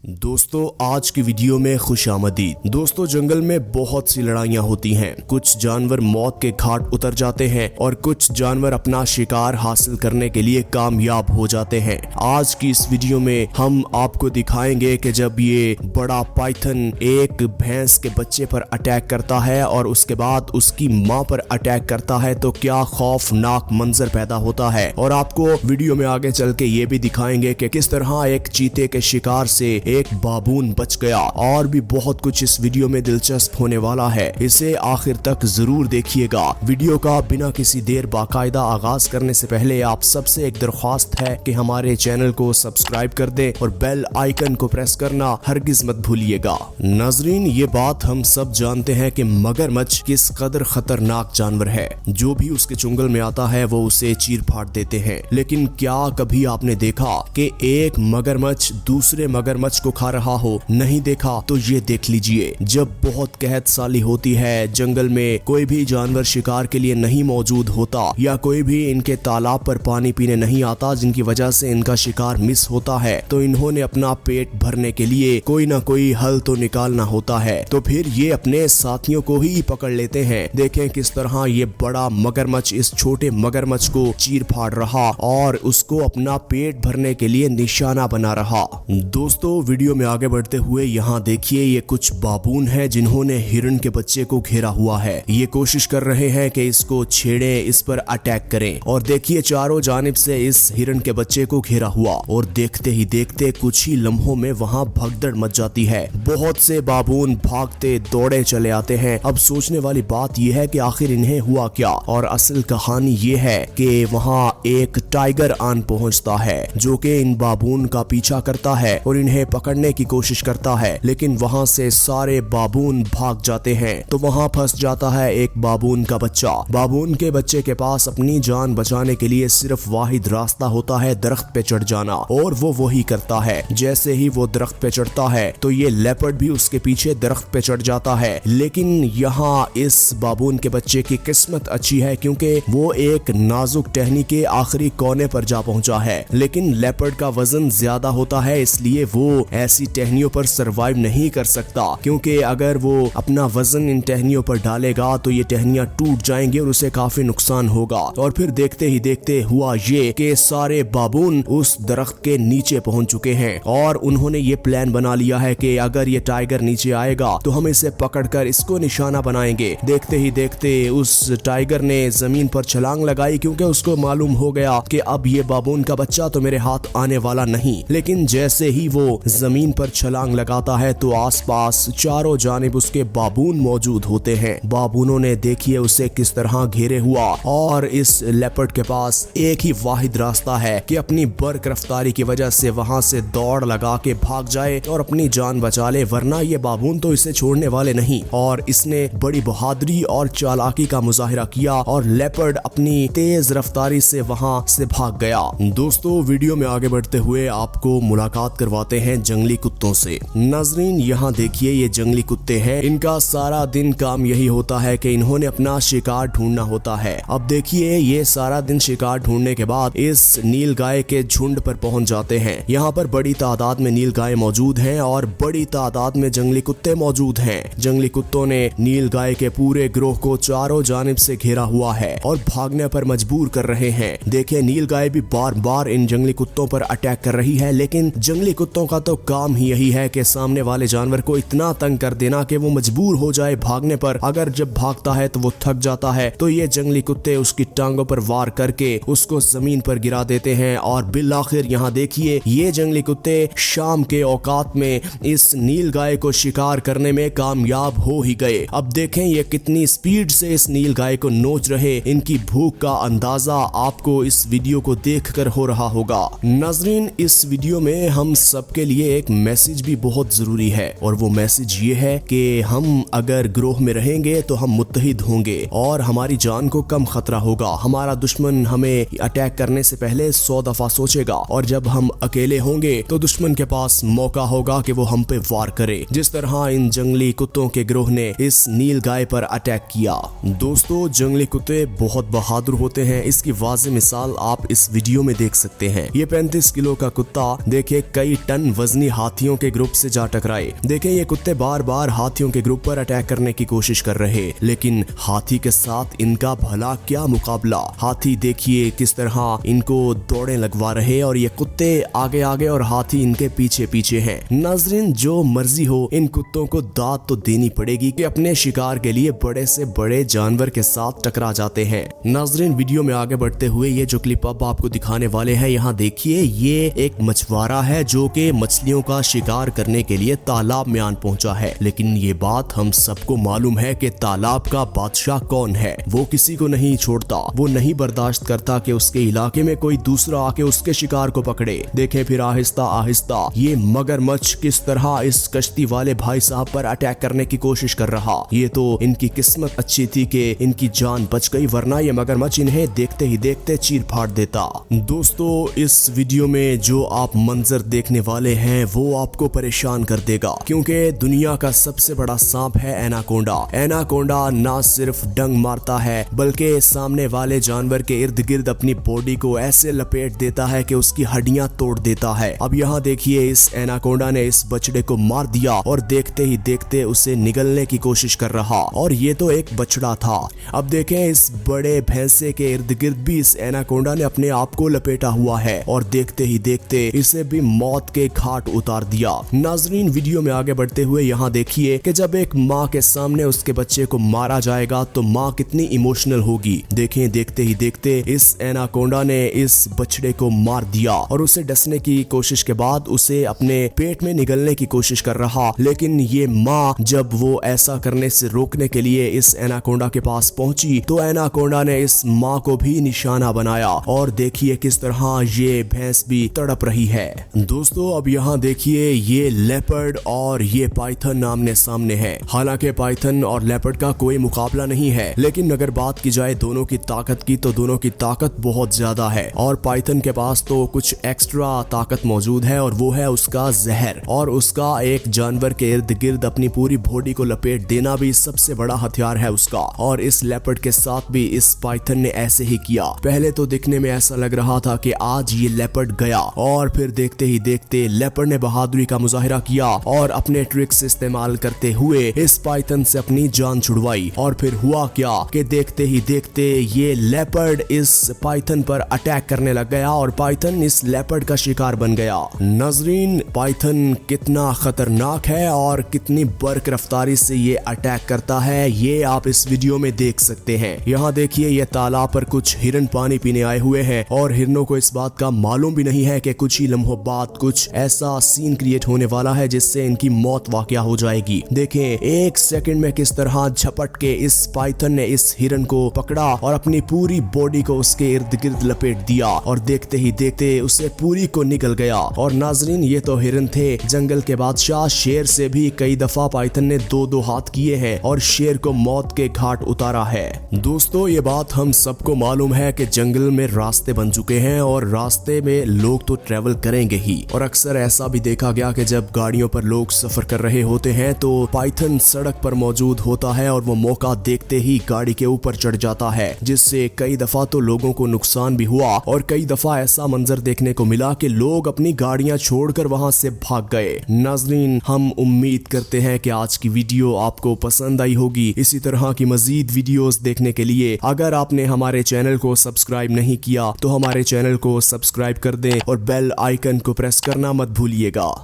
दोस्तों आज की वीडियो में खुशामदीद। दोस्तों जंगल में बहुत सी लड़ाइयाँ होती हैं। कुछ जानवर मौत के घाट उतर जाते हैं और कुछ जानवर अपना शिकार हासिल करने के लिए कामयाब हो जाते हैं। आज की इस वीडियो में हम आपको दिखाएंगे कि जब ये बड़ा पाइथन एक भैंस के बच्चे पर अटैक करता है और उसके बाद उसकी माँ पर अटैक करता है तो क्या खौफनाक मंजर पैदा होता है। और आपको वीडियो में आगे चल के ये भी दिखाएंगे कि किस तरह एक चीते के शिकार से एक बाबून बच गया। और भी बहुत कुछ इस वीडियो में दिलचस्प होने वाला है, इसे आखिर तक जरूर देखिएगा। वीडियो का बिना किसी देर बाकायदा आगाज करने से पहले आप सबसे एक दरख्वास्त है कि हमारे चैनल को सब्सक्राइब कर दें और बेल आइकन को प्रेस करना हरगिज मत भूलिएगा। नाजरीन, ये बात हम सब जानते हैं कि मगरमच्छ किस कदर खतरनाक जानवर है। जो भी उसके चुंगल में आता है वो उसे चीर फाड़ देते हैं। लेकिन क्या कभी आपने देखा कि एक मगरमच्छ दूसरे मगरमच्छ को खा रहा हो? नहीं देखा तो ये देख लीजिए। जब बहुत कहत साली होती है, जंगल में कोई भी जानवर शिकार के लिए नहीं मौजूद होता या कोई भी इनके तालाब पर पानी पीने नहीं आता जिनकी वजह से इनका शिकार मिस होता है, तो इन्होंने अपना पेट भरने के लिए कोई ना कोई हल तो निकालना होता है। तो फिर ये अपने साथियों को ही पकड़ लेते हैं। देखें किस तरह ये बड़ा मगरमच्छ इस छोटे मगरमच्छ को चीर फाड़ रहा और उसको अपना पेट भरने के लिए निशाना बना रहा। दोस्तों वीडियो में आगे बढ़ते हुए यहाँ देखिए, ये कुछ बाबून हैं जिन्होंने हिरण के बच्चे को घेरा हुआ है। ये कोशिश कर रहे हैं कि इसको छेड़े, इस पर अटैक करें। और देखिए चारों जानिब से इस हिरण के बच्चे को घेरा हुआ और देखते ही देखते कुछ ही लम्हों में वहाँ भगदड़ मच जाती है। बहुत से बाबून भागते दौड़े चले आते हैं। अब सोचने वाली बात यह है कि आखिर इन्हें हुआ क्या। और असल कहानी ये है कि वहाँ एक टाइगर आन पहुँचता है जो कि इन बाबून का पीछा करता है और इन्हें पकड़ने की कोशिश करता है। लेकिन वहाँ से सारे बाबून भाग जाते हैं। तो वहाँ फंस जाता है एक बाबून का बच्चा। बाबून के बच्चे के पास अपनी जान बचाने के लिए सिर्फ वाहिद रास्ता होता है दरख्त पे चढ़ जाना, और वो वही करता है। जैसे ही वो दरख्त पे चढ़ता है तो ये लेपर्ड भी उसके पीछे दरख्त पे चढ़ जाता है। लेकिन यहाँ इस बाबून के बच्चे की किस्मत अच्छी है क्योंकि वो एक नाजुक टहनी के आखिरी कोने पर जा पहुंचा है। लेकिन लेपर्ड का वजन ज्यादा होता है, इसलिए वो ऐसी टहनियों पर सरवाइव नहीं कर सकता, क्योंकि अगर वो अपना वजन इन टहनियों पर डालेगा तो ये टहनियां टूट जाएंगी और उसे काफी नुकसान होगा। और फिर देखते ही देखते हुआ ये कि सारे बाबून उस दरख्त के नीचे पहुंच चुके हैं और उन्होंने ये प्लान बना लिया है कि अगर ये टाइगर नीचे आएगा तो हम इसे पकड़कर इसको निशाना बनाएंगे। देखते ही देखते उस टाइगर ने जमीन पर छलांग लगाई क्योंकि उसको मालूम हो गया कि अब ये बाबून का बच्चा तो मेरे हाथ आने वाला नहीं। लेकिन जैसे ही वो जमीन पर छलांग लगाता है तो आसपास चारों जानिब उसके बाबून मौजूद होते हैं। बाबूनों ने देखिए उसे किस तरह घेरे हुआ और इस लेपर्ड के पास एक ही वाहिद रास्ता है कि अपनी बर्क रफ्तारी की वजह से वहां से दौड़ लगा के भाग जाए और अपनी जान बचा ले, वरना ये बाबून तो इसे छोड़ने वाले नहीं। और इसने बड़ी बहादुरी और चालाकी का मुजाहिरा किया और लेपर्ड अपनी तेज रफ्तारी से वहां से भाग गया। दोस्तों वीडियो में आगे बढ़ते हुए आपको मुलाकात करवाते हैं जंगली कुत्तों से। नाजरीन यहाँ देखिए, ये जंगली कुत्ते हैं। इनका सारा दिन काम यही होता है कि इन्होंने अपना शिकार ढूंढना होता है। अब देखिए ये सारा दिन शिकार ढूंढने के बाद इस नील गाय के झुंड पर पहुंच जाते हैं। यहाँ पर बड़ी तादाद में नील गाय मौजूद हैं और बड़ी तादाद में जंगली कुत्ते मौजूद हैं। जंगली कुत्तों ने नील गाय के पूरे ग्रोह को चारों जानिब से घेरा हुआ है और भागने पर मजबूर कर रहे हैं। देखिए नील गाय भी बार बार इन जंगली कुत्तों पर अटैक कर रही है, लेकिन जंगली कुत्तों का तो काम ही यही है कि सामने वाले जानवर को इतना तंग कर देना कि वो मजबूर हो जाए भागने पर। अगर जब भागता है तो वो थक जाता है तो ये जंगली कुत्ते उसकी टांगों पर वार करके उसको जमीन पर गिरा देते हैं। और बिल आखिर यहाँ देखिए ये जंगली कुत्ते शाम के औकात में इस नील गाय को शिकार करने में कामयाब हो ही गए। अब देखें ये कितनी स्पीड से इस नील गाय को नोच रहे। इनकी भूख का अंदाजा आपको इस वीडियो को देखकर हो रहा होगा। नाजरीन इस वीडियो में हम सबके लिए एक मैसेज भी बहुत जरूरी है और वो मैसेज ये है कि हम अगर ग्रोह में रहेंगे तो हम मुत्तहिद होंगे और हमारी जान को कम खतरा होगा। हमारा दुश्मन हमें अटैक करने से पहले 100 दफा सोचेगा और जब हम अकेले होंगे तो दुश्मन के पास मौका होगा कि वो हम पे वार करे, जिस तरह इन जंगली कुत्तों के ग्रोह ने इस नील गाय पर अटैक किया। दोस्तों जंगली कुत्ते बहुत बहादुर होते हैं, इसकी वाज़ेह मिसाल आप इस वीडियो में देख सकते हैं। ये 35 किलो का कुत्ता देखिए कई टन वजन वजनी हाथियों के ग्रुप से जा टकराए। देखें ये कुत्ते बार बार हाथियों के ग्रुप पर अटैक करने की कोशिश कर रहे, लेकिन हाथी के साथ इनका भला क्या मुकाबला। हाथी देखिए किस तरह इनको दौड़े लगवा रहे और ये कुत्ते आगे आगे और हाथी इनके पीछे पीछे हैं। नाजरीन जो मर्जी हो, इन कुत्तों को दाद तो देनी पड़ेगी कि अपने शिकार के लिए बड़े से बड़े जानवर के साथ टकरा जाते हैं। नाजरीन वीडियो में आगे बढ़ते हुए ये जो क्लिप अब आपको दिखाने वाले हैं, यहाँ देखिए ये एक मछुआरा है जो कि मछलियों का शिकार करने के लिए तालाब में आन पहुंचा है। लेकिन ये बात हम सबको मालूम है कि तालाब का बादशाह कौन है। वो किसी को नहीं छोड़ता, वो नहीं बर्दाश्त करता कि उसके इलाके में कोई दूसरा आके उसके शिकार को पकड़े। देखें फिर आहिस्ता आहिस्ता ये मगरमच्छ किस तरह इस कश्ती वाले भाई साहब पर अटैक करने की कोशिश कर रहा। ये तो इनकी किस्मत अच्छी थी कि इनकी जान बच गई, वरना ये मगरमच्छ इन्हें देखते ही देखते चीर फाड़ देता। दोस्तों इस वीडियो में जो आप मंजर देखने वाले हैं वो आपको परेशान कर देगा, क्योंकि दुनिया का सबसे बड़ा सांप है एनाकोंडा। एनाकोंडा ना सिर्फ डंग मारता है बल्कि सामने वाले जानवर के इर्द गिर्द अपनी बॉडी को ऐसे लपेट देता है कि उसकी हड्डियां तोड़ देता है। अब यहाँ देखिए इस एनाकोंडा ने इस बछड़े को मार दिया और देखते ही देखते उसे निगलने की कोशिश कर रहा, और ये तो एक बछड़ा था। अब देखें इस बड़े भैंसे के इर्द गिर्द भी इस एनाकोंडा ने अपने आप को लपेटा हुआ है और देखते ही देखते इसे भी मौत के घाट उतार दिया। नाजरीन वीडियो में आगे बढ़ते हुए यहाँ देखिए कि जब एक माँ के सामने उसके बच्चे को मारा जाएगा तो माँ कितनी इमोशनल होगी। देखें देखते ही देखते इस एनाकोंडा ने इस बछड़े को मार दिया और उसे डसने की कोशिश के बाद उसे अपने पेट में निगलने की कोशिश कर रहा। लेकिन ये माँ जब वो ऐसा करने से रोकने के लिए इस एनाकोंडा के पास पहुंची तो एनाकोंडा ने इस माँ को भी निशाना बनाया और देखिए किस तरह ये भैंस भी तड़प रही है। दोस्तों अब यहाँ देखिए ये लेपर्ड और ये पाइथन आमने सामने है। हालांकि पाइथन और लेपर्ड का कोई मुकाबला नहीं है, लेकिन अगर बात की जाए दोनों की ताकत की तो दोनों की ताकत बहुत ज्यादा है और पाइथन के पास तो कुछ एक्स्ट्रा ताकत मौजूद है और वो है उसका जहर, और उसका एक जानवर के इर्द गिर्द अपनी पूरी बॉडी को लपेट देना भी सबसे बड़ा हथियार है उसका। और इस लेपर्ड के साथ भी इस पाइथन ने ऐसे ही किया। पहले तो दिखने में ऐसा लग रहा था कि आज ये लेपर्ड गया, और फिर देखते ही देखते लेपर्ड ने बहादुरी का मुजाहिरा किया और अपने ट्रिक्स इस्तेमाल करते हुए इस पाइथन से अपनी जान छुड़वाई। और फिर हुआ क्या कि देखते ही देखते ये लेपर्ड इस पाइथन पर अटैक करने लग गया और पाइथन इस लेपर्ड का शिकार बन गया। नाजरीन पाइथन कितना खतरनाक है और कितनी बर्क रफ्तारी से ये अटैक करता है ये आप इस वीडियो में देख सकते हैं। यहाँ देखिए ये तालाब पर कुछ हिरन पानी पीने आए हुए हैं और हिरनों को इस बात का मालूम भी नहीं है कि कुछ ही लम्हों बाद कुछ ऐसा सीन क्रिएट होने वाला है जिससे इनकी मौत वाकया हो जाएगी। देखें एक सेकंड में किस तरह झपट के इस पाइथन ने इस हिरन को पकड़ा और अपनी पूरी बॉडी को उसके इर्द गिर्द लपेट दिया और देखते ही देखते उसे पूरी को निकल गया। और नाजरीन ये तो हिरन थे, जंगल के बादशाह शेर से भी कई दफा पाइथन ने दो दो हाथ किए हैं और शेर को मौत के घाट उतारा है। दोस्तों ये बात हम सबको मालूम है कि जंगल में रास्ते बन चुके हैं और रास्ते में लोग तो ट्रेवल करेंगे ही, और अक्सर ऐसा भी देखा गया कि जब गाड़ियों पर लोग सफर कर रहे होते हैं तो पाइथन सड़क पर मौजूद होता है और वो मौका देखते ही गाड़ी के ऊपर चढ़ जाता है, जिससे कई दफा तो लोगों को नुकसान भी हुआ और कई दफा ऐसा मंजर देखने को मिला कि लोग अपनी गाड़ियां छोड़कर वहां से भाग गए। नाजरीन हम उम्मीद करते हैं कि आज की वीडियो आपको पसंद आई होगी। इसी तरह की मजीद वीडियोस देखने के लिए अगर आपने हमारे चैनल को सब्सक्राइब नहीं किया तो हमारे चैनल को सब्सक्राइब कर दें और बेल आइकन को प्रेस करना मत भूलिएगा।